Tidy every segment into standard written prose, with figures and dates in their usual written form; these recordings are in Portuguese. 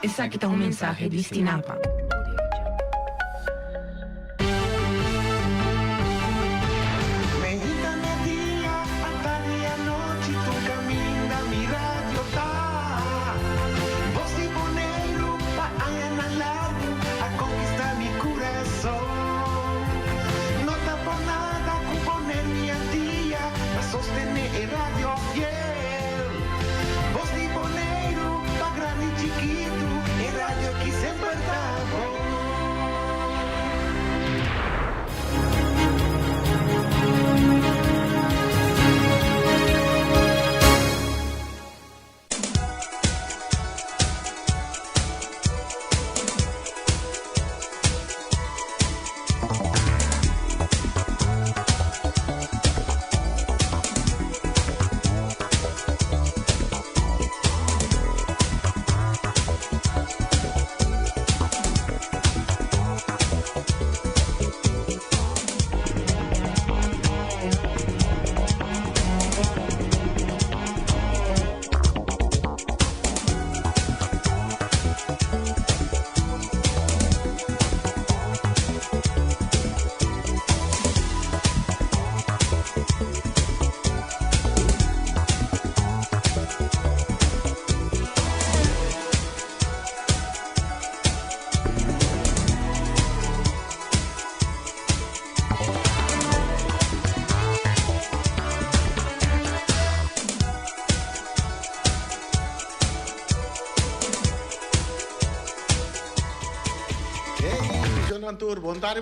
Essa aqui está um mensaje destinado.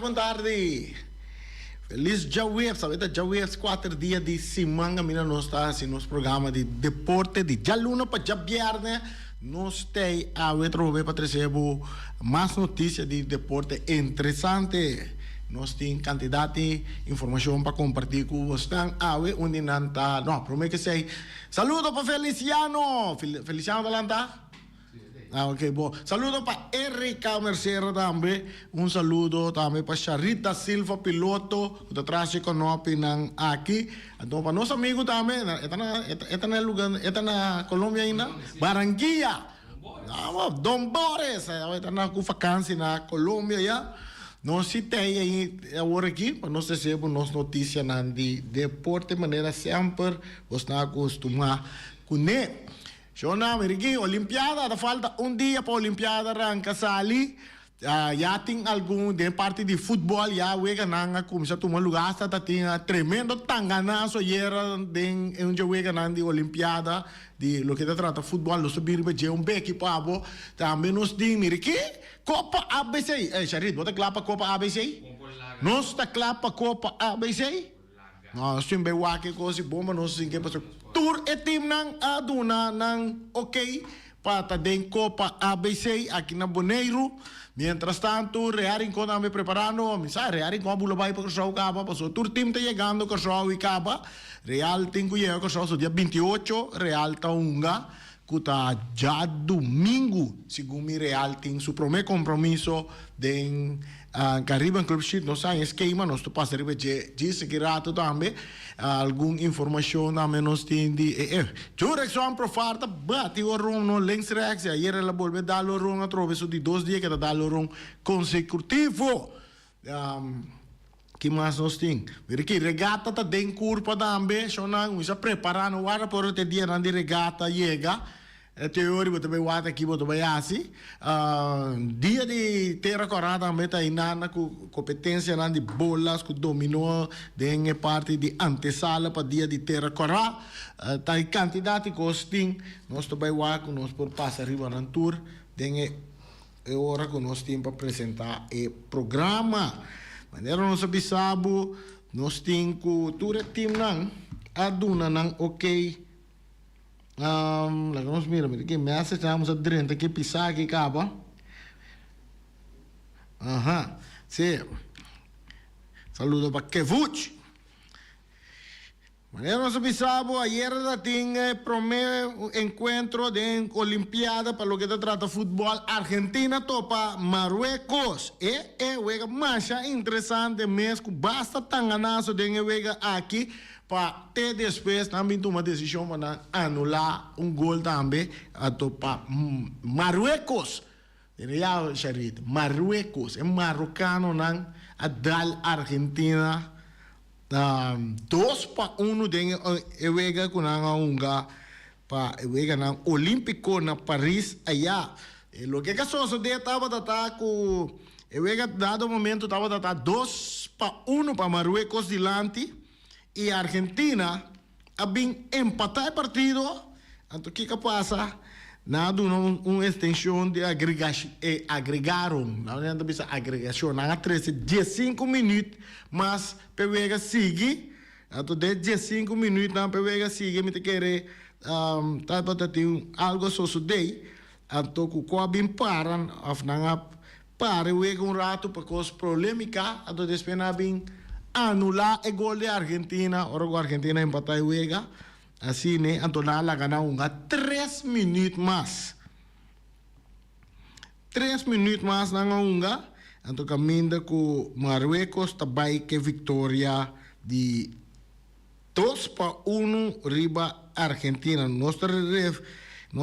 Boa tarde. Feliz Jaweb, sabe? Jaweb 4 dias de semana, mina nós está assim nos programa de deporte de jaluna para jabiarne. Nós tem a outra para trazer mais notícias de deporte interessante. Nós temos quantidade de informação para compartilhar com vocês. Onde não está, não, prometo que sei. Saludo para Feliciano. Feliciano de Lanta. Ok, bom. Saludo para Erika Mercero também. Saludo também para Charita Silva, piloto, que traz conosco aqui. Então, para nossos amigos também, está na lugar, está na Colômbia ainda, Barranquilla. Don Boris, está na vacância na Colômbia, já. Nós temos aí agora aqui, para nós recebermos nossas notícias de deporte, de maneira sempre, nós estamos acostumados com ele. Shona, Meriki, Olimpiada, falta dia para a Olimpiada arranca sali. Já tem algum de parte de futebol, já wega nanga começa a tomar lugar, está tinha tremendo tanganaço era de onde wega nanga de Olimpiada, de lo que se trata futebol, lo subir be um beque pabo, também nos tem Meriki, Copa ABC. Charit, bota clapa Copa ABC? Nós está clapa Copa ABC? Nós sempre wake coisa bomba, nós sim que passou. Tour e team nang aduna nang ok para den Copa ABC aqui na Boneiro. Mientras tanto, Real com me preparando, misa Real com bula vai para o show caba, passou tour team tá chegando com o show e caba. Real tem que ir com o show dia 28, Real tá unga. Kuta já domingo, segundo Real tem seu primeiro compromisso de Caribbean Club Sheet, não sai esquema, nós tu passa riba de segurato também, alguma informação também nós tem de Jurex só para farta, bate o rum no links rex, ayer ela volve dar o rum a través de 2 dias que dá o rum consecutivo. Que mais nós tem? Ver que regata tá den curva também, só não se preparando agora para o dia de regata chega. Teoria botou bem wata aqui botou bem assim. Dia de terra corada também tá inana com competência na de bolas com dominó de parte de antesala para dia de terra corada. Tá quantidade de costing nós também wata nós por passar arriba na tour de hora que nós temos para apresentar o programa. Maneira nós sabemos nós temos cultura team nang aduna nang ok. Nós mira que me estamos a drenta que pisar aqui capa. Sim. Saludo para Kevuch. Maneira nós sabemos ayer tinha primeiro encontro de Olimpiada para o que se trata futebol Argentina topa Marruecos. É wega mais interessante mesmo, basta tanganazo de wega aqui para ter depois também tomar decisão para anular gol também a topa Marruecos. Ja, Charit. Marruecos, en marocano nang adal Argentina. 2-1 den ewega kunanga unga pa ewega nang Olímpico na Paris allá. Lo que casó de estaba data ku ewega dado momento estaba data 2-1 para Marruecos delante y Argentina habían empatado el partido. Entonces, ¿qué pasa? Nada, una extensión de agregaron. Não é bisa agregação. Nada, 15 minutos, mas pega sigue. Então, 15 minutos, não pega sigue. Me te querer, tá tem algo sucedei. Então, com a bem param, afnanga para um rato para causa polêmica. Então, depois na bem anular o gol de Argentina. Ora, a Argentina empatar o ega. Assim, né? Então, lá ganhar 3 minutos mais. 3 minutos mais na unga. Então, caminha com Marruecos, também que vitória de 2-1 riba Argentina. Nós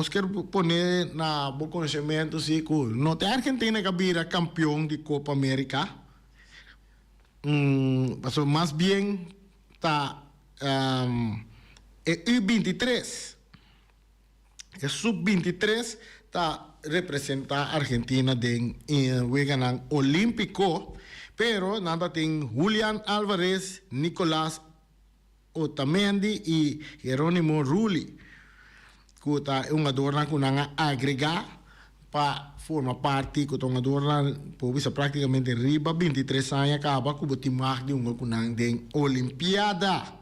queremos pôr na bom conhecimento, assim, que não tem Argentina que vira campeão de Copa América. Mas, mais bem, está... U23, el sub-23 está representa Argentina en el Olímpico, pero nada tiene Julián Álvarez, Nicolás Otamendi y Jerónimo Rulli, que está un adorno que van a agregar para formar parte, que un adorno pues, prácticamente arriba 23 años acaba con el más de un Olimpiada.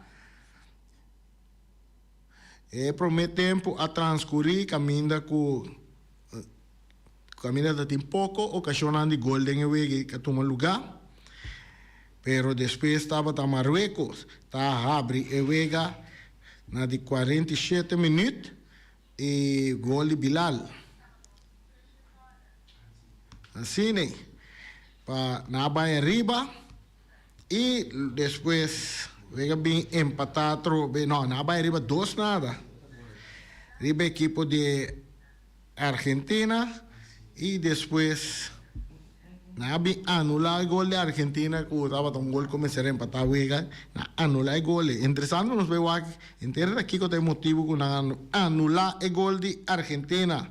Promete tempo a transcorrer, caminha tem pouco ocasião de gol de Uruguai que toma lugar, pero depois estava a Marruecos, está abre Uruguai na de 47 minutos e gol de Bilal. Assim, né? Para na baia arriba e depois Vega bem empatado, não, na Bahia riba 2 nada. Riba equipo de Argentina e depois na bem anular o gol de Argentina, que estava um gol começar a empatar Vega, na anular o gol. Interessante nos veo aqui, entender aqui que tem motivo que anular o gol de Argentina.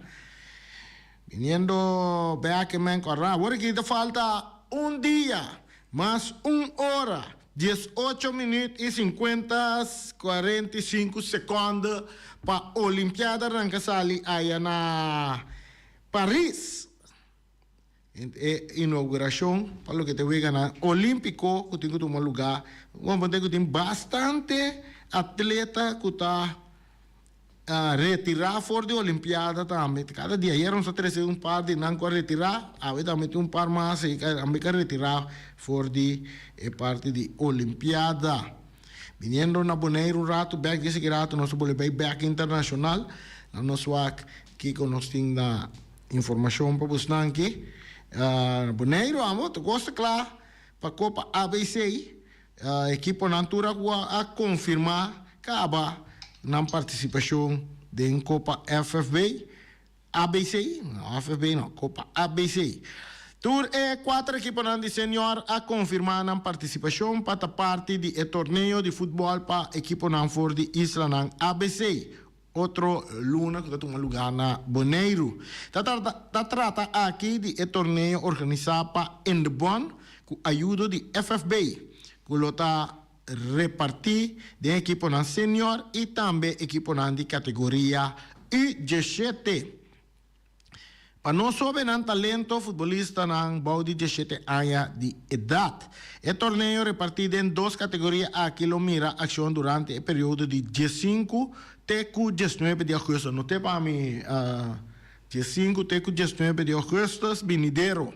Viniendo, vea que me encorra. Ahora que te falta un día más 1 hora. 18 minutos y 45 segundos para Olimpiada Rancasali allá na París. Inauguración para lo que te voy a ganar Olímpico que tengo que tomar lugar. Que tem bastante atleta que está retirar fora de Olimpiada também. Cada dia eram só 3 par de não retirar, a ver também um par mais e também retirar fora de parte de Olimpiada. Viniendo na Bonaire rato, back desse rato, nós vamos ver back internacional, nós vamos aqui com nós tem da informação para buscar aqui. Bonaire, vamos, tu gosta claro, para a Copa ABC, equipe Natura a confirmar que na participação da Copa FFB, ABC, não, FFB não, Copa ABC. Tour 4 equipes de senior a confirmar a participação para parte do torneio de futebol para a equipe for de Isla na ABC. Outro luna que está lugar na Bonaire. Trata aqui de torneio organizado para Endebon com a ajuda de FFB, que está repartir de equipo na senior e também equipo na de categoria U17. Para nós saber um talento futebolista na bau de 17 anos de idade. O torneio repartido em 2 categorias aqui lo mira ação durante o período de 15 até 19 de agosto. Não tem para mim 15 até 19 de agosto venideiro.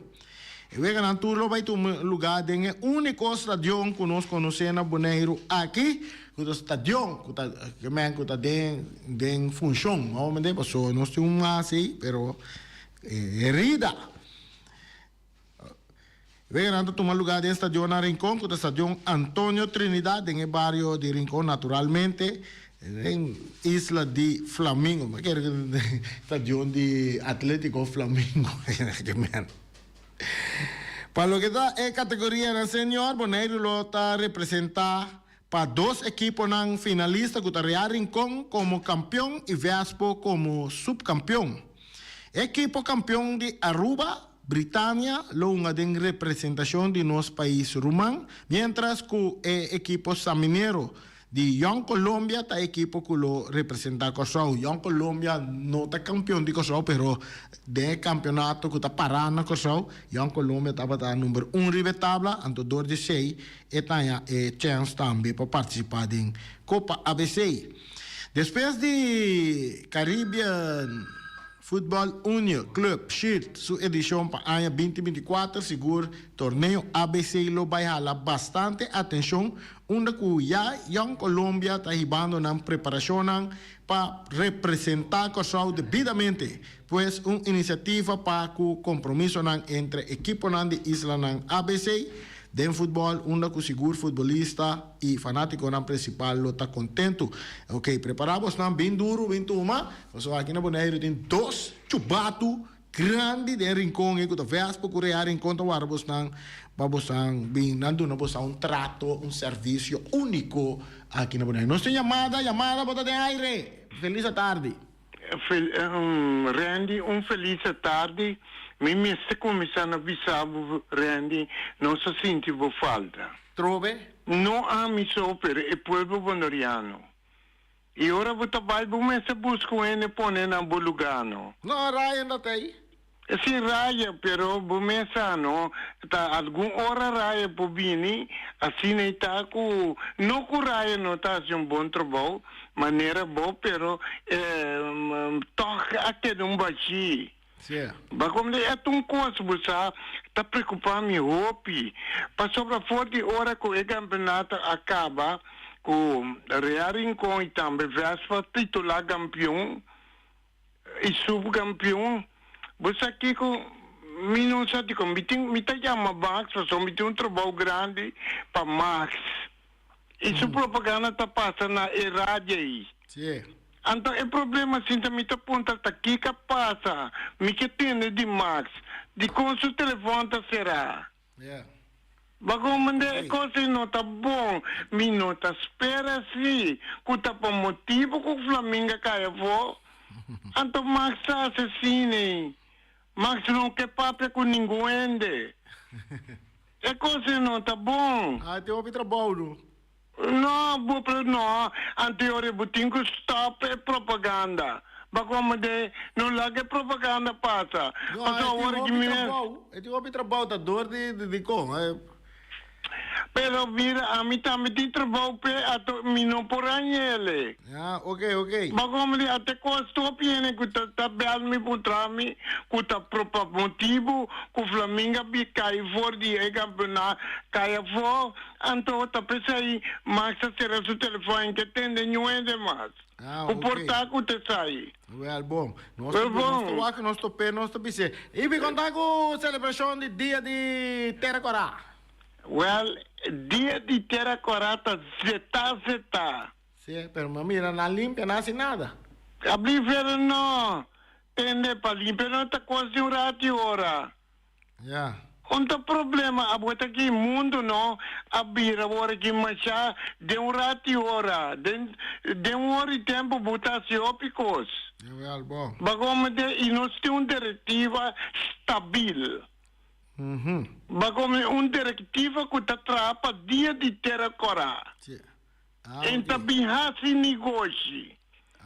E vega na turno vai tomar lugar em único estádio que nós conhecemos na Bonaire aqui, que o estádio que está em função, não me deve passar, nós temos assim, pero herida. Vega na tomar lugar em estádio na Rincón, que é o estádio Antonio Trinidad, em o barrio de Rincón, naturalmente. em Isla de Flamingo, mas que era estadio de Atlético Flamingo. Para lo que está en categoría na senior, Bonaire lo está representar para dos equipos nan finalistas que está Rincón como campeón y Vespo como subcampeón. Equipo campeón de Aruba, Britânia, lo una de representación de nuestro país rumán, mientras que el equipo Saminero de Young Colombia está equipo que lo representa Kosovo. Young Colombia no está campeón de Kosovo, pero de campeonato que está parando Kosovo, Young Colombia está número 1 de tabla, antodor de 6, e tem chance também para participar da Copa ABC. Depois de Caribbean Football Union Club Shield, sua edição para ano 2024, seguro torneio ABC lo vai jalar bastante atenção, onde já Young Colombia está ribando na preparação para representar Kosovo devidamente, pois uma iniciativa para o compromisso entre equipo de isla ABC, de futebol, onde o seguro futebolista e fanático principal lo está contento. Ok, preparamos bem duro, bem turma. Então, aqui na Bonaire tem dois chubatos grandes de Rincón, e que talvez para criar encontro vamos bem dando um trato, um serviço único aqui na Bonaire. Nossa chamada, bota de aire. Feliz tarde. Randy, feliz tarde. Me está começando a avisar, Randy, não se sente falta. Trove? Não há me super, é povo bonoriano. E ora você vai, você busca ele põe na bolugano. Não, Raya não tem. Sim, Raya, pero você não, tá algum hora Raya por vir, assim está com, não com Raya não está assim bom trabalho, maneira boa, pero toca até baixinho. Yeah. Mas como é tão coisa, você está preocupado me roupa. Para sobre a forte hora que o campeonato acaba, com Real Rincón e também Vespa titular campeão e subcampeão, você aqui com não sabe como me chama Max, você tem trabalho grande para Max. E sua propaganda está passando na rádio aí. Yeah. Então, o problema assim, me está apontando aqui que passa, me que tem de Max, de como seu telefone será. Yeah. Mas como é coisa não está bom, me não está espera assim, que está por motivo que o Flamengo caia fora. Então, Max está assassino. Max não quer papo com ninguém. É coisa não está bom. Ah, tem um trabalho. Não, não. Anterior, eu tenho que stop a propaganda. Mas como de, não larga propaganda passa. Não, é de trabalho, da dor de com. Pero mira, a mim também tem trabalho para mim não por ele. Ah, ok. Mas como de, até custou piene que tá bem me contra mim, que tá próprio motivo, que o Flamengo cai fora de campeonato, cai fora, então tá pensando aí, mas será seu telefone que tem nenhum mais. Ah, o portátil te sai. Well, bom. Nós estou pensando. E me contar com a celebração de dia de Terracorá. Well, dia de Terracorá tá zeta. Sim, pero mira, na limpia não hace nada. A blífera não. Tende para limpar, não tá quase um rato hora. Yeah. Onde problema, a bota aqui mundo não, a bira agora que machá, de um rato hora, de hora e tempo botar se ópicos. Well, bom. Bagoma e nós temos uma diretiva estável. Bagoma uma diretiva que está trapa dia de Terracorá. Então, bihasi negócio.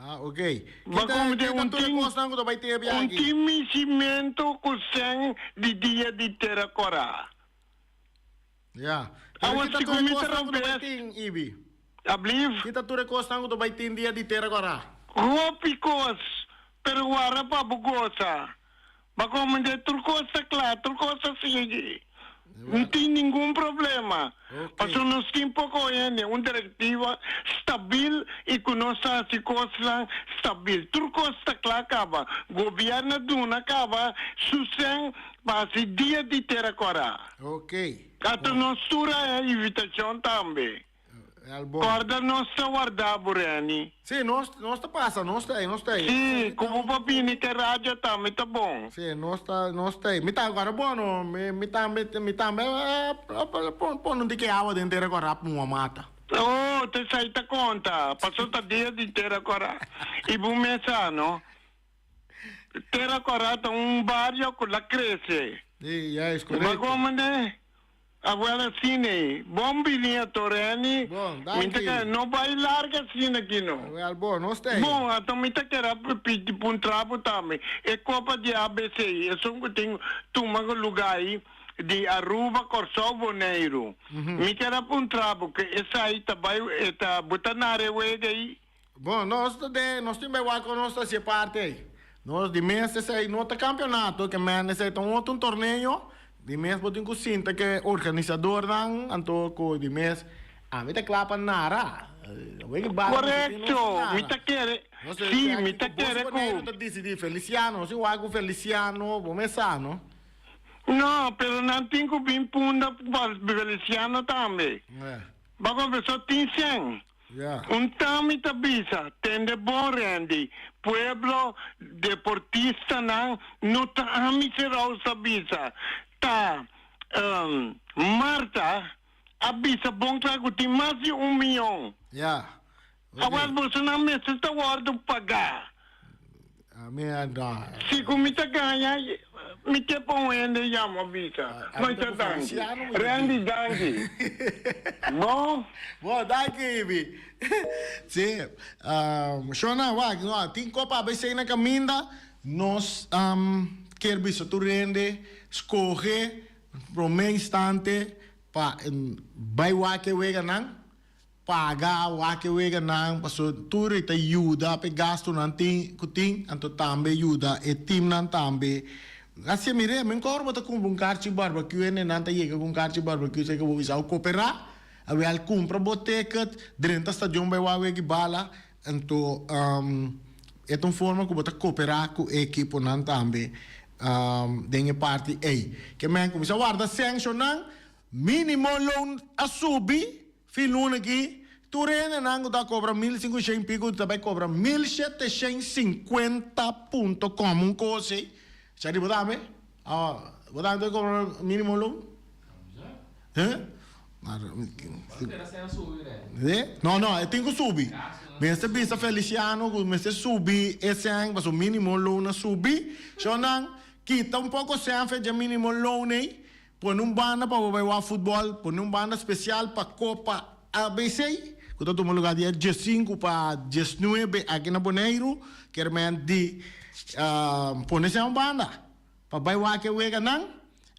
Ah, ok. Bagoma de um timicimento de dia de Terracorá. Yeah. Awan si Kumita Baiting, Ibi. Abliv? Kita tu rekosang do baiting dia di Terracorá. Hopikos, pero wara pa bugosa. Bako mande turcosa turcosa sige. Não tem nenhum problema. Passou nos tempo correndo, uma diretiva estável e com nossa coisa estável. Turcosa claro acaba, governo duna acaba, sucem passe dia de Terracorá. Ok. Até nós tura é invitação também. Real bom. Corda não está guardado, Burani. Sim, nós passa, nós tem. Sim, como o papini que rádio também tá bom. Sim, nós tem. Me tá agora bom, não? Me tá, pô, não tem que água de inteira agora para uma mata. Oh, te sai ta conta. Passou ta dia de inteira agora. E bom mensano. Terra agora tá barrio que lá cresce. Sim, é isso, Mas como né? Agora sim, bom bilinha Toreni. Bom, dá Minta que não vai larga assim aqui não. Real bom, nós tem. Bom, então minta que era pedir para um trapo também. É Copa de ABC. É só que tem uma lugar aí de Aruba, Corsol, Boneiro. Me quer para um trapo que essa aí tá botando na rewega aí. Bom, nós temos com nós se parte aí. Nós de mês esse aí não tá campeonato, que mês esse aí um outro torneio. De mês botin ko sinta que organizador ng anto ko de mês. Me tá clapan nara. Correto, me tá querendo. Sim, me tá querendo. Não decidi Feliciano, se o algo Feliciano, Bomesano. Não, pero não tenho bem punda para Feliciano também. Bago pessoa tem 100. Tami tabisa, tende bom rendi. Pueblo deportista não tá amisirao sabisa. Tá, Marta, abisa bom trago tem mais de 1 milhão. Agora você não me está guardando pagar. Se comita ganha, me que põe ainda chama visa. Mas tá dando. Randy Dangi. Bom? Bom, daqui, Ibi. Sim. Shona, tem Copa ABC na caminda. Nós, quer bisa tu rende, escorre, pro meio instante, vai wake wega nang. Paga wake wega nang paso tur ita ajuda pe gasto nanti kuting anto tambe ajuda e team nan tambe assim mire men corbo ta com um carci barbecue ne nanta yega com carci barbecue se que vou usar cooperar ave al compra boteket drenta stadion by wawegi bala anto é uma forma que bota cooperar com a equipe nan tambe dengue parte ei que men começa guarda sanction mínimo loan a subir filuna aqui Turene nango da cobra 1.500 pico, também cobra 1.750.com um coisa. Já de botar me? Botar me cobra mínimo loan? Não, eu tenho que subir. Mas se bisa Feliciano, mas se subir esse ano, mas o mínimo loan a subir, só não quita pouco se fez de mínimo loan aí, põe banda para o futebol, põe banda especial para Copa ABC. Kita tu lugar dia 15 para 19 aqui na Boneiro, que era de ponerse banda para bairro que wega não,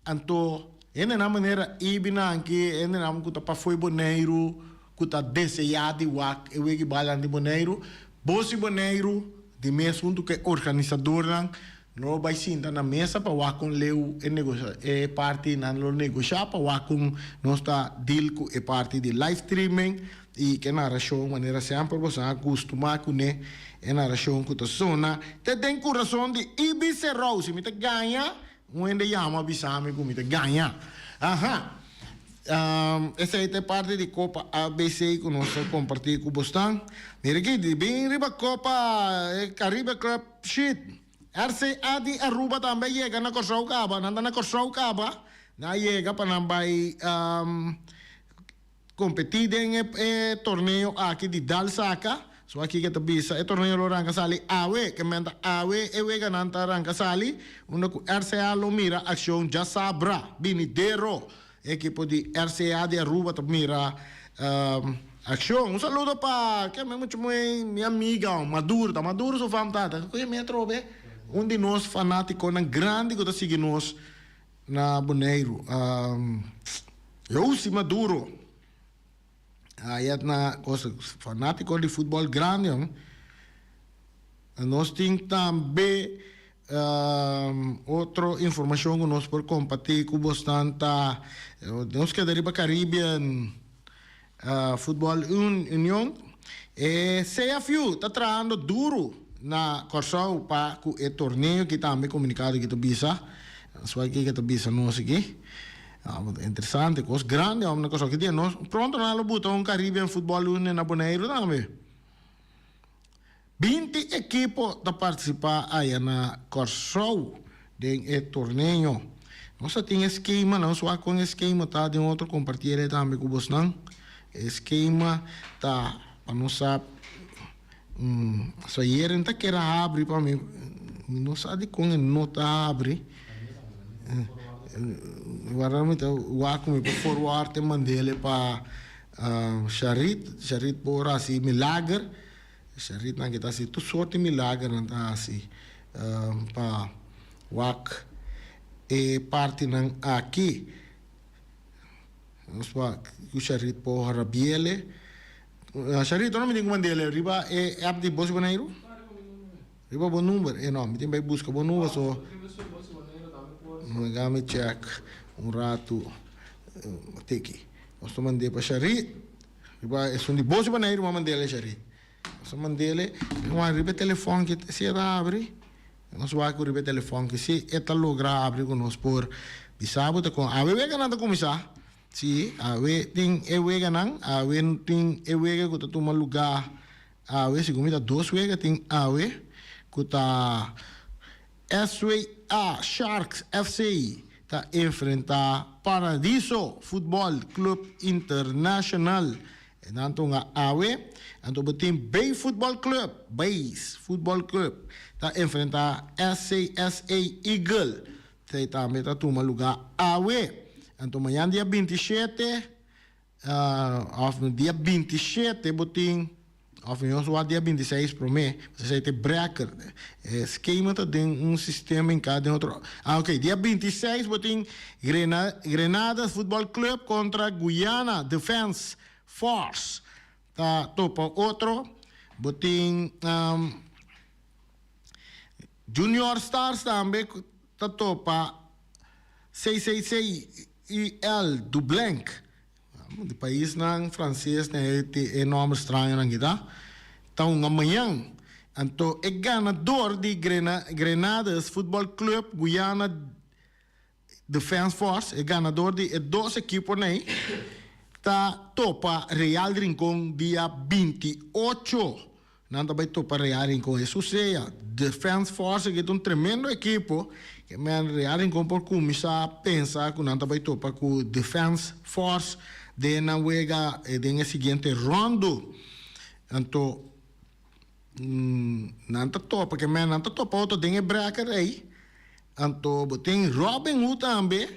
anto ene na maneira ibina aqui ene na kuta para foi Boneiro, kuta desejado wak e wegi balan de Boneiro, bosi Boneiro de mesmo que organizador não vai sentar na mesa para wak com leu e negociar e parte na lo negociar para wak com nós tá deal com e parte de live streaming e que na show maneira sempre você acostuma com né e na show com a zona te tem coração de Ibiza Rose me te ganha onde chama bisame com me te ganha essa é parte de Copa ABC que nós compartilhar com você mira aqui de bem riba Copa Caribe Club Shit RCA de Aruba também chega na Corsaucaba nanda na Corsaucaba na chega para nambay competir em torneio aqui de Dalsaca, so aqui que tá bisa, é torneio lo ranka sali awe, que menta awe ewe gananta ranka sali, onde o RCA lo mira ação já sabra, binidero, equipo de RCA de Aruba tá mira ação. Saludo para que é muito minha amiga Maduro so famtata, que me trobe, de nós fanático na grande que tá seguindo nós na Boneiro, eu se Maduro. Ayat na coisa fanático de futebol grande, nós temos também outra informação que nós por compartilhar com bastante, nós que deriva Caribbean Futebol Union, CFU está trabalhando duro na Corsau para o torneio que também comunicado que tu bisa, só aqui que tu bisa nós aqui. interessante, coisa grande, uma coisa que tem. Nós pronto nós botamos Caribbean Football Union na Bonaire também. 20 equipos da participar aí na Corsou de torneio. Nós tem esquema, não só com esquema, tá? De outro compartilhar também com vocês, não? Esquema, tá? Para não saber, só ir então que era abre para mim, não sabe como não tá abre. Agora o arco me forward te mandele para Charit por assim milagre. Charit na kita assim, tu sorte milagre na assim para wak e parte nan aqui. Nós va o Charit por rabiele. Charit não me diga mandele riba é abdi boss Bonaire. Riba bom número, não, me tem vai buscar bom número só. Kami check rato teki. Nós mandei para Charit. Riba é só de boss Bonaire, mas mandele Charit. Nós mandele, uma riba telefone que se abre. Nós vai com riba telefone que se eta logra abre com nós por de sábado com a vega nada começar. Si a ve tem e vega não, a ve tem e vega que tu uma lugar. A ve se comida dois vega tem a ve que tá SWA Sharks FC tá enfrentar Paradiso Football Club International. Então a ve então tem Bay Football Club, Base Football Club tá enfrentar SASA Eagle. Tá também tá uma lugar a ve. Então amanhã dia 27, dia 27 botin, só dia 26 para mim, você tem breaker, esquema tem sistema em cada outro. Ok, dia 26 botin Grenadas Football Club contra Guyana Defense Force. Tá topa outro, botin Junior Stars também tá topa 666 IL do Blanc, de país não francês, né? É nome estranho não kita. Então amanhã, então é ganador de Grenadas Football Club Guyana Defense Force, é ganador de dois equipos né? Tá topa Real Rincón dia 28. Não vai topa Real Rincón, isso seja Defense Force que é tremendo equipo. Que me Real Rincón por começar a pensar que não vai topar com Defense Force de na wega de seguinte rondo. Então não topa que me não topa outro tem breaker aí. Então tem Robin Hood também.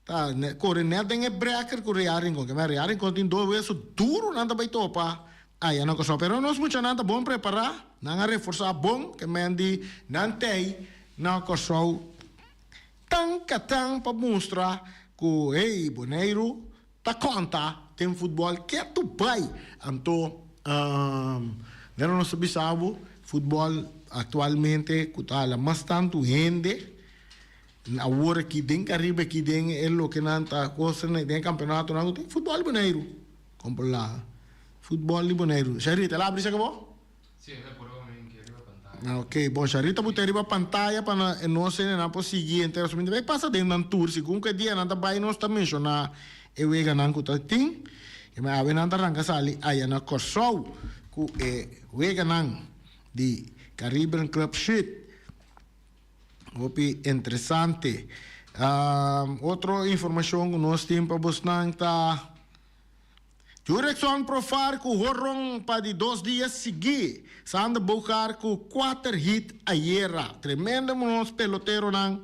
Tá, Coronel tem breaker com Real Rincón que me Real Rincón tem dois vezes duro não vai topar. Aí não coisa, pero nós muito nada bom preparar, não reforçar bom que me andi não tem. Não corsou tão para mostrar que ei Bonaire tá conta tem futebol que tu pai então não nós sabemos futebol atualmente que tá lá mas tanto gente na hora que tem Caribe que tem é lo que não tá coisa né tem campeonato não tem futebol Bonaire compra lá futebol Bonaire Charita lá abre se acabou sim ok, bom, Charita botar riba pantalla para nós não poder seguir inteiro. Vai passar dentro do tour, segundo que dia não vai nós também mencionar e o ega não custa tem, e mas a ver não arranca sali aí na Corsou, que o ega não de Caribbean Club Sheet, opi interessante. Outra informação que nós temos para buscar tá Direção Profar com horror para de 2 dias seguir. Sanda buscar com 4 hits ayer. Tremendo nos pelotero nang.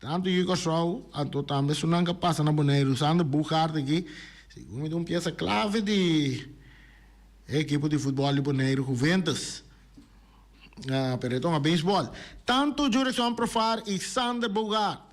Tanto eu show, tanto também sunang que passa na Bonaire. Sanda buscar aqui. Segundo uma peça clave de equipe de futebol de Bonaire, Juventus. Peretão a beisebol. Tanto Direção Profar e Sanda buscar.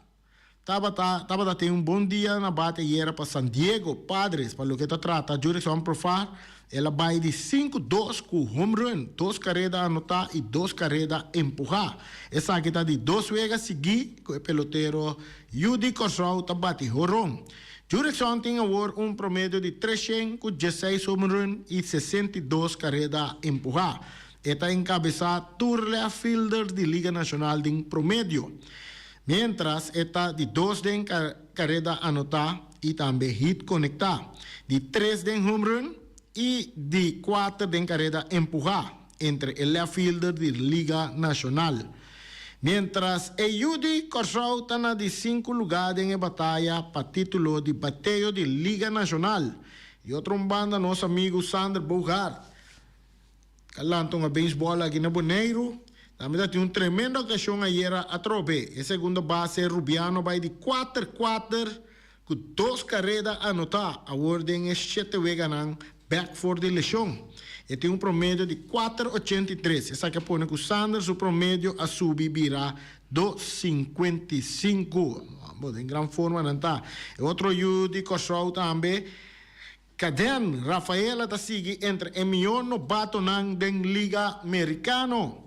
Tava tem bom dia na bate e era para San Diego Padres, para o que trata a direção Profar, ela vai de 5-2 com home run, 2 carreras anotar e 2 carreras empurrar. Essa aqui está de 2 vezes seguir com o peloteiro Yudi Corsou tá bate horon. Direção tem agora promédio de 300 com 16 home run e 62 carreras empurrar. Está encabeçada Turle Fielder de Liga Nacional de promédio. Mientras está de 2 de carrera anotada y también hit conectada, de 3 de home run y de 4 de carrera empujada entre el left fielder de Liga Nacional. Mientras Judy Corsau está de 5 lugares en la batalla para título de bateo de Liga Nacional. Y otro banda, nuestro amigo Sander Bogart. Calanto a béisbol aqui na Boneiro. Também tem tremenda ocasião ayer a trobe. A segunda base, Rubiano, vai de 4-4 com 2 carreiras a anotar. A ordem é 7 veganan back for the lesão. E tem promédio de 4,83. Essa que põe com o Sanders, o promédio a subir virá 2,55. Em grande forma, não está. E outro Judy Corsau também. Caden, Rafaela está seguindo entre Emion no Batonang den Liga Americano.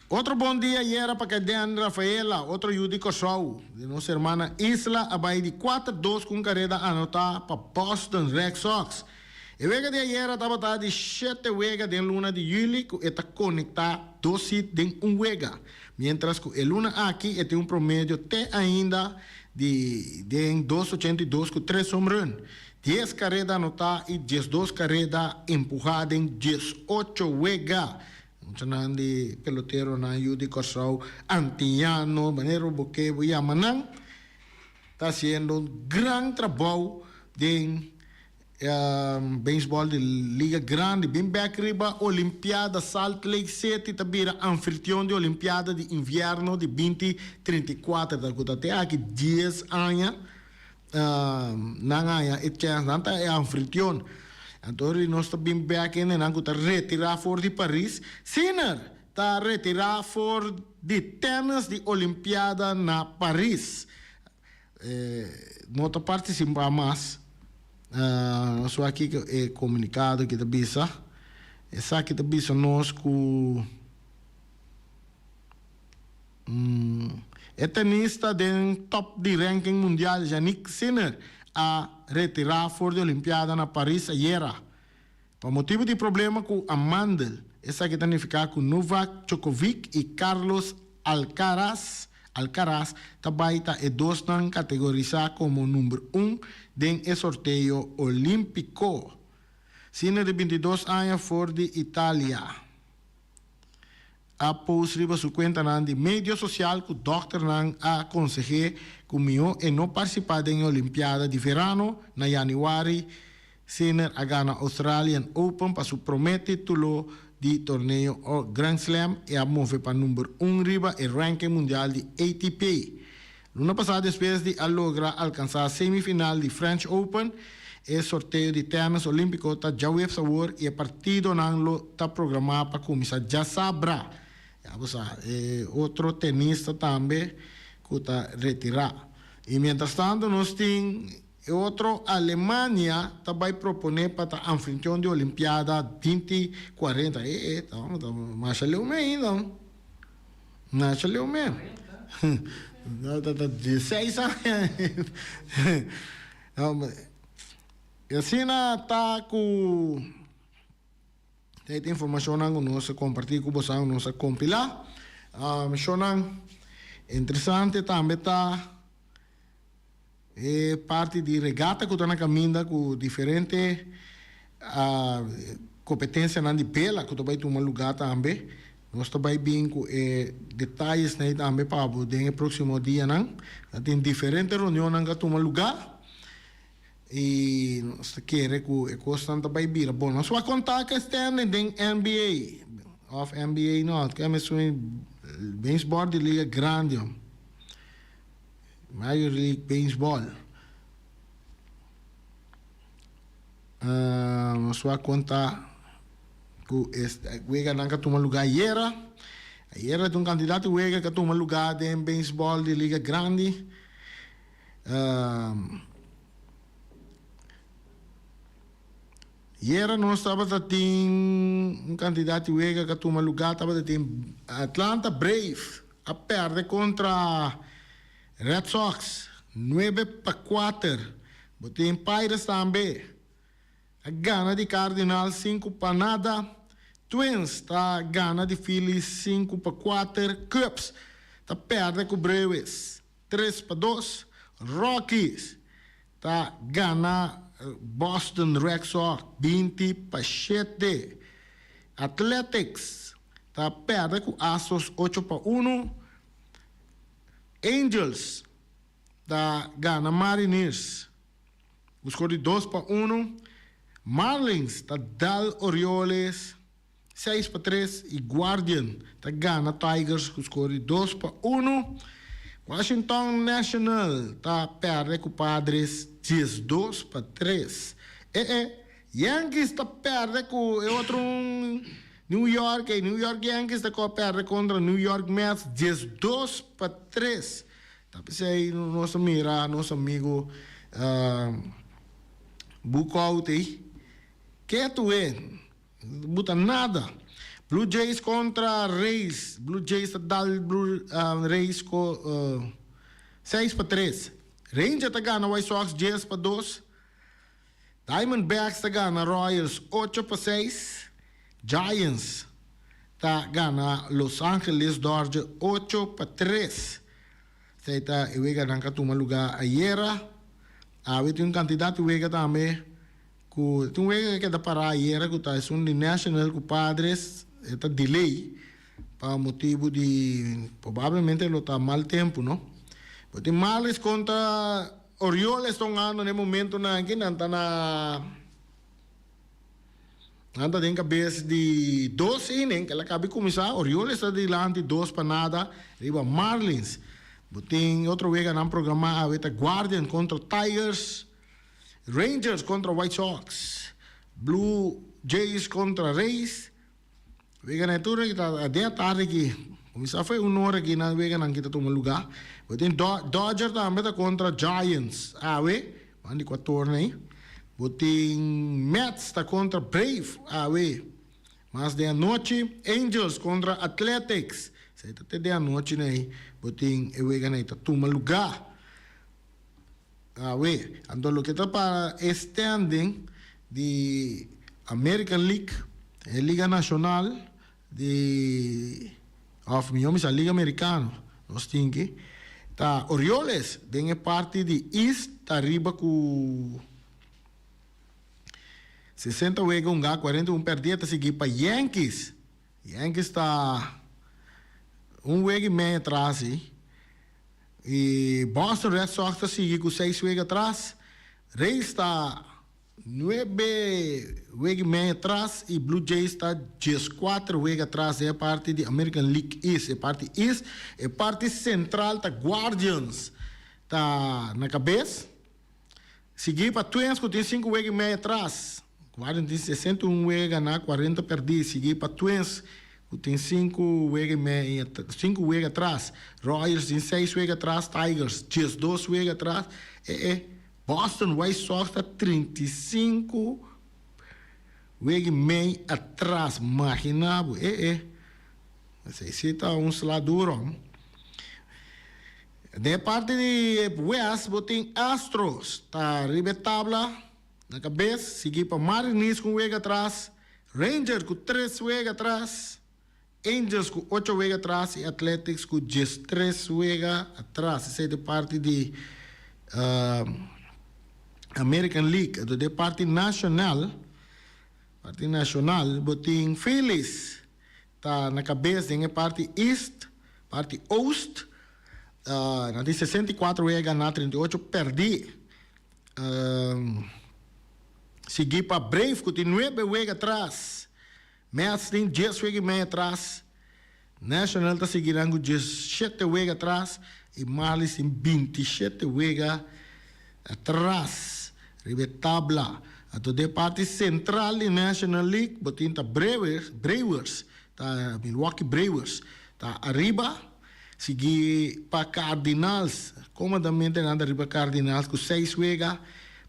Outro bom dia era para Caden, Rafaela, outro Judy Corsau, de nossa irmã Isla, abai de 4-2 com carreira anotada para Boston Red Sox. E vega de ayer estava de 7 vega de luna de julho, que está conectado 2 hits de 1 vega. Mientras que a luna aqui tem promédio até ainda de 2,82 com 3 home run. 10 carreras anotadas e 12 carreras empujadas em 18 vega. Muitos de pelotero na Judy Corsau, Antiano, Manero Boquebo e Amanang, está fazendo grande trabalho de beisebol de Liga Grande, bem back riba, Olimpiada Salt Lake City, também anfitrião de Olimpiada de Inverno de 2034, até aqui 10 anos, não é anfitrião. Então, nós estamos bem back ainda, não está retirar for de Paris. Sinner está retirar for de tênis de Olimpiada na Paris. Não está participando mais. Só aqui é comunicado que está bisa. Essa aqui está bisa nós com é tenista de top de ranking mundial, Jannik Sinner, a retirar for de Olimpiada na Paris ayer. Por motivo de problema com a Mandel, essa que está ficar com Novak Djokovic e Carlos Alcaraz também está dois estão categorizados como número 1 de sorteio olímpico. Sinner de 22 anos for de Itália. Após riba sua conta de mídia social que o doctor aconselhou que não participar em Olimpiada de Verano na janeiro. Sinner a ganha Australian Open para su primer título de torneio Grand Slam e a mover para número 1 riba e ranking mundial de ATP. Luna passada, depois de alcançar a semifinal de French Open, o sorteio de tênis olímpico está já o sabor e o partido está programado para começar já sabra. Outro tenista também que está retirado. E, mientras tanto, nós temos outro Alemanha também propõe para a anfitrião de Olimpiada 2040. Mas ali o meio, não. Mas ali o meio. 16 anos. E assim está com... Tem informação que nós compartilhamos com vocês, nós compilar. Interessante também está parte de regata que está na caminho com diferentes competências na de pela que vai tomar lugar também. Nós também bem com detalhes também para o próximo dia. Tem diferentes reuniões que tomam lugar. E nós queremos que a coisa também vira. Bom, nós vamos contar que estão em NBA. Of NBA, não. Que é mesmo beisebol de Liga Grande. Major League Baseball. Nós vamos contar que o Wega não toma lugar ayer. Ayer tem candidato Wega que toma lugar em beisebol de Liga Grande. Ayer nós estava tem candidato Wega que toma lugar, estava tem Atlanta Braves a perder contra Red Sox 9-4. Tem Pirates também. A gana de Cardinal 5-0. Twins tá gana de Phillies 5-4. Cubs tá perde com Braves 3-2. Rockies tá gana Boston Red Sox 20-7. Athletics tá perde com Astros 8-1. Angels tá gana Mariners o score de 2-1. Marlins tá dal Orioles 6-3 e Guardian tá gana Tigers com score de 2-1. Washington National tá perde com Padres 2-3. Yankees tá perde com outro New York Yankees tá perde contra New York Mets 2-3. Tá pensando nosso amigo Bukout aí. Que tu é? Buta nada. Blue Jays contra Rays. Blue Jays dá Rays com 6-3. Rangers tá gana White Sox 10-2. Diamondbacks tá gana Royals 8-6. Giants tá gana Los Angeles Dodgers 8-3. Seita iwega nangka tuma lugar ayera. Tem um candidato iwega também. Tem um iwega que dá para ayera que tá de national com Padres está delay para motivo de provavelmente lo tá mal tempo, não? Porque Marlins contra Orioles estão ganhando no momento na que nanta na nanta tem cabeça de 2 innings que ela acaba de começar. Orioles está delante 2-0 riba Marlins. Tem outro vega na programa aveta Guardian contra Tigers, Rangers contra White Sox, Blue Jays contra Rays. Vega na tudo que tá a tarde aqui. Começar foi 1 hora aqui na vega não kita toma lugar. Tem Dodgers também tá contra Giants. Awe, mandi 4 aí. Tem Mets tá contra Brave. Awe. Mas de noite Angels contra Athletics. Sai até de noite né. Tem vega na tá toma lugar. Awe, ando lo que tá para standing de American League, Liga Nacional de a Liga Americana, nós temos que tá Orioles tem parte de East tá arriba com 60 wega 41 perdida seguir para Yankees tá wega e meio atrás e Boston Red Sox está seguindo com 6 wega atrás. Rays está 9 wega e meio atrás e Blue Jays está 4 wega atrás. É a parte de American League East. É parte East. É parte central tá Guardians tá na cabeça. Seguir para Twins que tem 5 wega e meio atrás. Guardians tem 61 wega na 40 perdido. Seguir para Twins tem 5 wega atrás. Royals tem 6 wega atrás. Tigers 2 wega atrás. Boston White Sox está 35 wega e meio atrás. Imaginava. Esse está um saladuro. De parte de West, tem Astros. Está riba tabla na cabeça. Seguir para Mariners com wega atrás. Rangers com 3 wega atrás. Angels com 8 wega atrás e Athletics com 13 wega atrás. Essa é de parte de American League. De parte nacional, tem Phillies tá na cabeça, tem a parte East, parte Ost. Tem 64 wega na 38 perdi. Seguir para Brave que tem 9 wega atrás. Mets tem 10 wega e meio atrás. National está seguindo com 17 wega atrás. E Marlins tem 27 wega atrás. Ribe tabla. Ato de parte central da National League, botin tá Brewers, tá Milwaukee Brewers, tá arriba. Seguir para Cardinals, comodamente nada arriba Cardinals com 6 wega.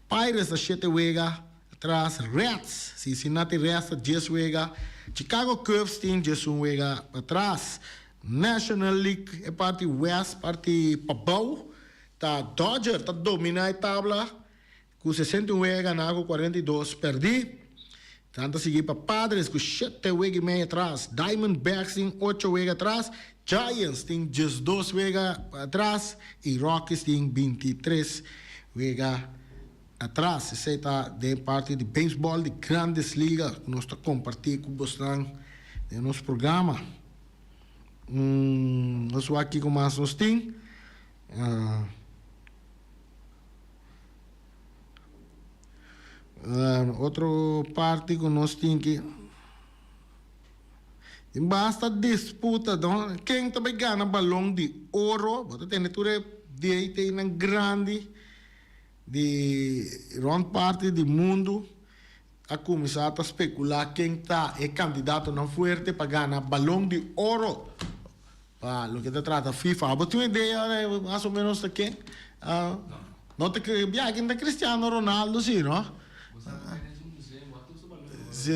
Pirates a 7 wega. Atrás, Reds, Cincinnati Reds, 10 wega. Chicago Cubs tem 11 wega atrás. National League é parte West, parte Pabau. Tá Dodgers, tá domina a tabla. Com 61 wega, na 42 perdi. Tanto seguir para Padres com 7 wegas e meia atrás. Diamondbacks tem 8 wegas atrás. Giants tem just 2 wegas atrás. E Rockies tem 23 wegas atrás. Essa está de parte de beisebol de grandes ligas. Nós estamos compartilhando com vocês no nosso programa. Nós vamos aqui com mais nós temos. Outra parte que nós temos que basta disputa então quem também ganha balão de ouro você tem tudo de tem um grande de grande parte do mundo a começar a especular quem está é candidato não forte para ganhar balão de ouro lo que te trata FIFA você tem uma ideia mais ou menos de quem não te viagem da Cristiano Ronaldo sim não sí,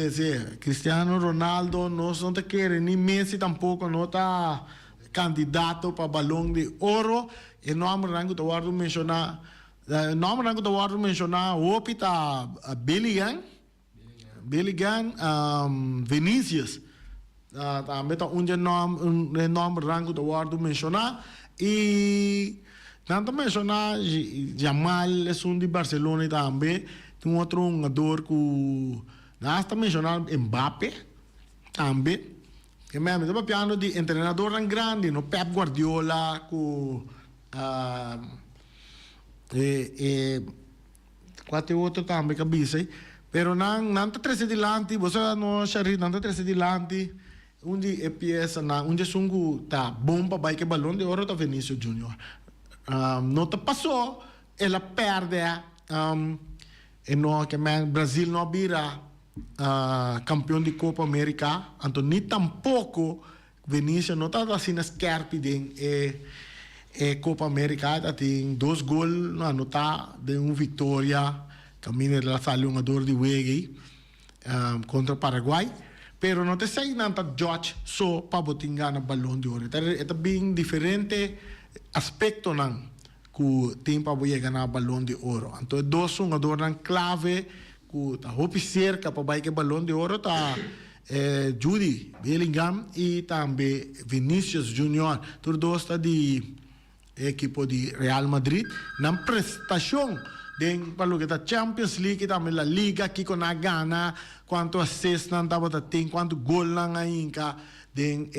Cristiano Ronaldo no te quiere, ni Messi tampoco no está candidato para balón de oro. El nombre rango te guardo mencionar, opita Billy Gunn, Vinicius. También está un nombre rango te guardo mencionar y tanto mencionar Yamal es un de Barcelona también. Tem outro jogador que nós estamos mencionando Mbappé também que mesmo estamos falando de treinador grande no Pep Guardiola com quatro outros também que disse pero não está três adiante você não Sharif não está três adiante onde é peça onde sungu tá bom para vai que balão de ouro tá Vinícius Júnior não tá passou ela perde e no que Brasil não vira campeão de Copa América, então nem tampouco Vinícius não está assim na scarpe de Copa América, tem 2 gols não está de uma vitória, caminho de saiu um jogador de Wegui contra Paraguai, pero não te sei nada George só para botar na balão de ouro, é bem diferente aspecto não que tem para ganhar balão de ouro. Então, dois jogadores clave que tá roupa cerca para ganhar balão de ouro tá Jude Bellingham e também Vinícius Júnior. Todos dois tá de equipe de Real Madrid. Na prestação para o que tá Champions League também La Liga que com a gana quanto assist não tá bota tem quanto gol não ainda den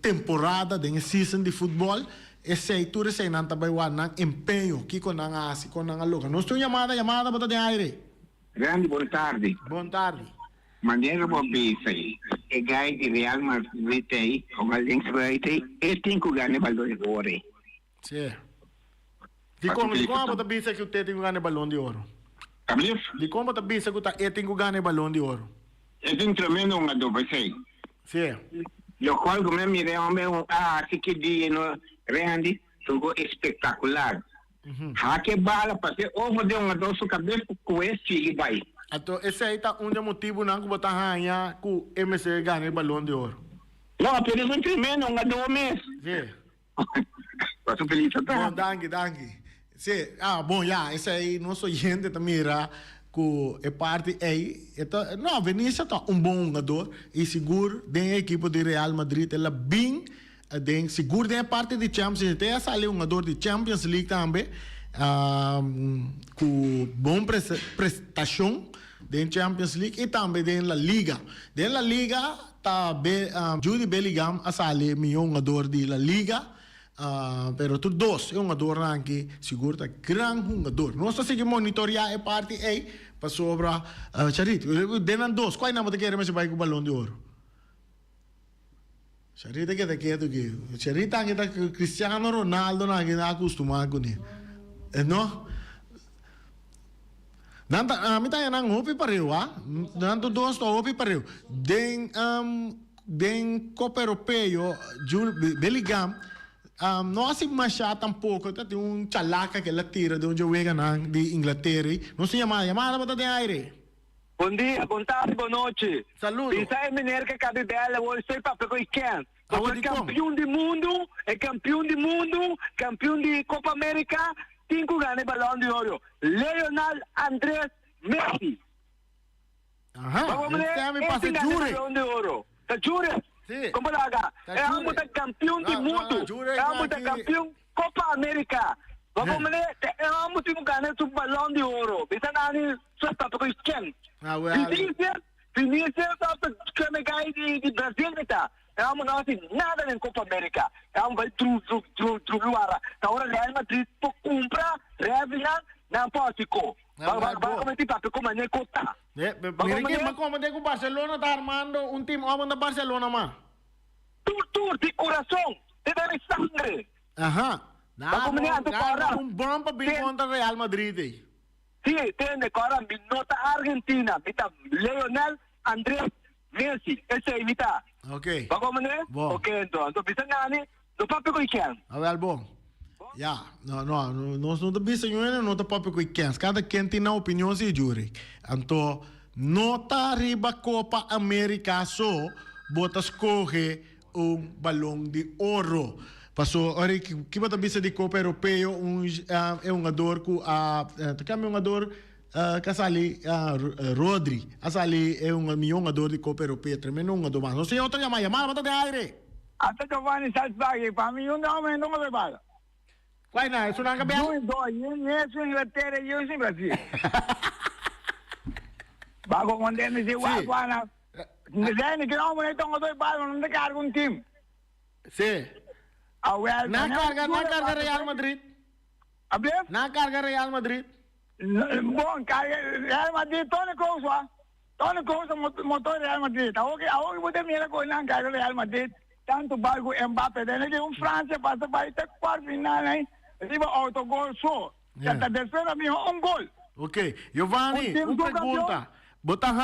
temporada den season de futebol. Esse aí tudo esse não tá bem empenho que com a loca. Nós temos chamada bota de aire. Grande boa tarde. Boa tarde. Maneira boa bisa aí. É gai de Real Madrid aí, com a links right aí, e tem que ganhar balão de ouro. Sim. De como bota bisa que o tem que ganhar balão de ouro? Camilo? De como bota bisa que o tem que ganhar balão de ouro? É um tremendo jogador, sei. Sim. Lo qual come mi reome assim que dia no Randy, jogou espetacular. Que bala, porque ovo de jogador sua cabeça com esse e vai. Então, esse aí tá um motivo não que botar ranha que o MC ganhe balão de ouro. Não, apenas um tremendo jogador mesmo. Sim. Passo feliz tá. Bom, danke. Sim, bom, esse aí nosso gente também irá que é parte aí. Não, Vinícius tá um bom jogador e seguro da equipe de Real Madrid, ela bem seguro da parte de Champions League, até saiu um jogador de Champions League também, com boa prestação da Champions League e também da Liga. Da La Liga, tá Jude Bellingham a sair melhor jogador de La Liga, pero tu dois é um jogador que seguro tá grande jogador. Nós estamos seguindo monitorear a parte aí para sobre Charit. Denan dois, qual é o nome que mais vai com o balão de ouro? Charita que quieto que Charita que tá Cristiano Ronaldo na que tá acostumado com ele. No? Nanta mi tá nang hopi pareu nanto dois to hopi pareu. Den Copa Europeu, Bellingham não assim machado tampouco, tem um chalaca que ela tira de onde eu venho de Inglaterra. Não se chamada para ter aire. Bom dia, boa tarde, boa noite. Saludo. Isso é menino que cabe bela, eu sei para pegar o quem. É campeão do mundo, campeão de Copa América, 5 ganhos balão de ouro. Lionel Andrés Messi. Ajá. Vamos a Este año ver, pasa Jure. Balón de Oro. ¿Está Jure? Sí. ¿Cómo la haga? Está Vamos a Jure. estar campeón de No, mundo. Jure Vamos a aquí. estar campeón Copa América. Vamos a ver, vamos a ganar su Balón de Oro. Bisa nani susta to Cristian. Ah, well. Vinicius hasta que me cae de Brasil kita. Vamos não assim nada em Copa América. Vamos vai tru luar. Agora Real Madrid to compra Real não pode co. Vai cometer papel como nem cota. Mira que más como de Barcelona está armando un team vamos de Barcelona más. Tour de corazón, de sangre. Ajá. Vamos a ver, un bomba bien contra Real Madrid. Sí, tiene ahora mi nota Argentina, mita Lionel Andrés Messi, ese imita. Okay. Vamos a ver. Bom. Okay, entonces bisa ngani, do papel ko ikan. A ver, bom. Ja, nós não estamos não está papo com quem. Cada quem tem uma opinião se jure. Então, não está arriba Copa América só, bota escorrer balão de ouro. Passou, olha que bota bisa de Copa Europeia, é jogador que é um jogador que sali Rodri, sali é jogador de Copa Europeia, tremendo jogador, mas não sei outra chamada, bota de aire. Até Giovanni Salzburg, para mim não me bala. Qual é isso? Não é campeão? Isso Inglaterra e eu em Brasil. Bago quando ele se guarda, dizendo que não me tomo dois balas, não te cargo um time. Sim. Na carga Real Madrid. Abre? Na carga Real Madrid. Bom, carga Real Madrid, Tony Kroos, motor Real Madrid. Aonde você mira com na carga Real Madrid, tanto barco Mbappé, dele que França passa para até quarto final, hein? Riba autogol só. Já está descendo um gol. Ok. Giovanni, uma pergunta. Botar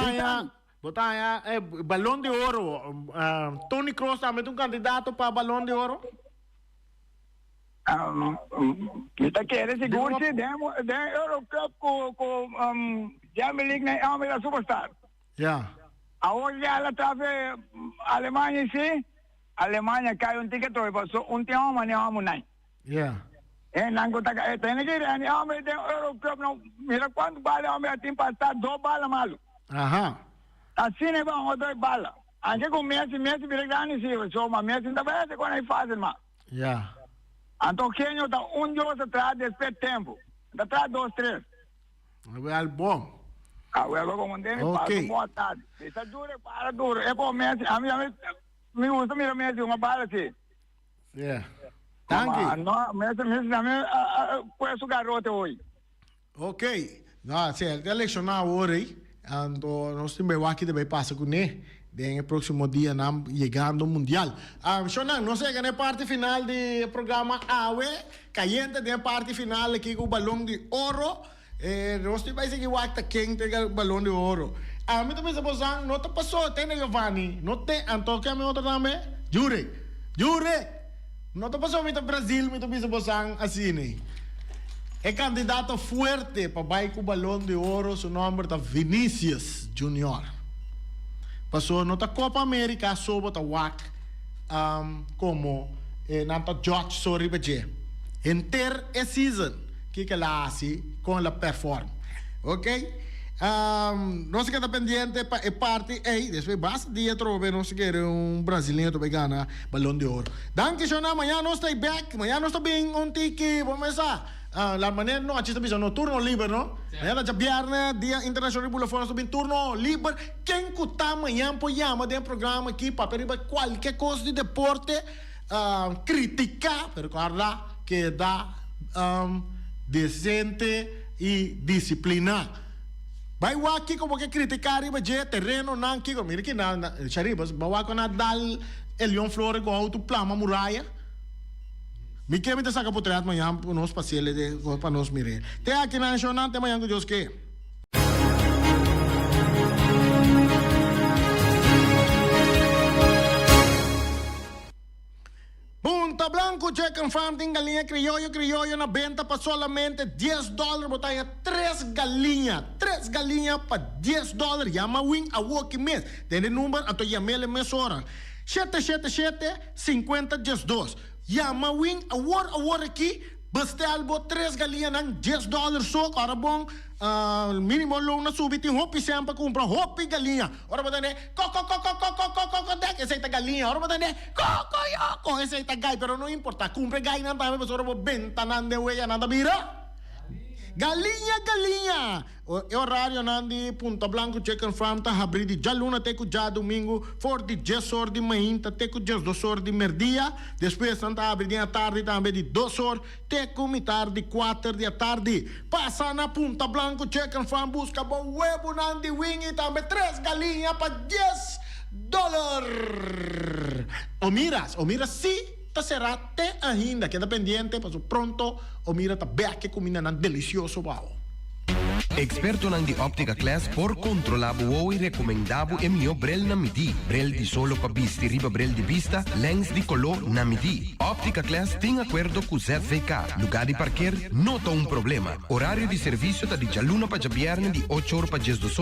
aí, balão de ouro. Tony Kroos também é um candidato para balão de ouro? Kita quer seguro se demo Eurocup com Champions League na América Superstar. Ja. Aonde ela trave Alemanha sim, Alemanha cai ticket to passou tema mas não nai. Ja. Nango taga tem que ir ani América Eurocup não mira quanto bala América tem passar 2 balas malo. Aha. Assim é bom 2 balas. Anche com Messi vira grande sim, só mas Messi não vai quando é fácil mas. Ja. Então quem está jogo atrás desse tempo, atrás 2, 3. Well, bom. Agora como Ok. boa tarde. Isso para duro. É como Messi, a mim me gusta mira Messi uma bala assim. Yeah. Thank you. Não, Messi também conheço o garoto hoje. Ok. Não, se ele selecionar hoje, então nós temos aqui também passa com ele. En el próximo día llegando mundial. Shonan, no sé, gané parte final del programa AWE, cayente de parte final aquí con balón de oro. No estoy para decir que guacta quien tenga el balón de oro. A mí también se posan, no te pasó, tiene Giovanni, no te, antoque a mi otro también, Jure, no te pasó a mí de Brasil, me también se posan así, ¿no? El candidato fuerte para bailar con balón de oro, su nombre es Vinicius Junior. Passou nota Copa América sobre o WAC como nanta George sorry beje enter a season que ela assim com ela perform, ok? Não se queda pendiente para a parte aí depois basta dia trove não se quer brasileiro também ganhar balão de ouro. Danke schön, amanhã nós estamos back, amanhã nós estamos bem ontem que vamos começar. La manera no aquí está no turno libre, no? Mañana ya viernes, Día Internacional de Bulafón, está bien turno libre. Quem que está amanhã por llama de programa aqui para pedir qualquer coisa de deporte, criticar, pero guarda que dá decente e disciplina. Vai aqui como que criticar e vai terreno não aqui, mira que na Charibas, vai com Nadal, Elion Flores com auto plama muralha. Me quer me sacar por trás amanhã para nós passear para nós mirar. Até aqui na Nacional, até amanhã com Deus que. Punta Blanco Chicken Farm tem galinha criollo na venta para solamente $10. Botanha 3 galinhas para $10. Llama Wing a walk mês. Tem o número, a tua email mês hora. 777-50-12. Llama Wing award aqui Bestel bo 3 galinha ng $10 so, ora bom, mínimo loan na subit yung hopi sempre compra hopi galinha. Ora ba tane, dek, essa é galinha. Ora ba tane, yoko, essa é gai, pero não importa, compra gai na tama, mas ora bo benta nande weya nanda bira. Galinha. O horário nandi Punta Blanco Chicken Farm ta abri di già luna teco già domingo for di 10 horas di manhã ta teco 10 horas di merdia. Depois santa abri di tarde também di 2 horas teco mi tarde 4 di tarde. Passa na Punta Blanco Chicken Farm busca bom huevo nandi wingi também 3 galinha pa $10. O miras sim. Ta será te ainda, queda pendiente, paso pronto, o mira ta beque comida nan delicioso wow. Experto nang di Optica Class por controlabo o recomendabo e mio brel na midi. Brel di solo pa bisti riba brel di vista, lens di color na midi. Optica Class tem acordo com ZVK. Lugar de parquear, nota um problema. Horário de serviço tá de jaluna pa jabierne di 8 horas pa 10 horas.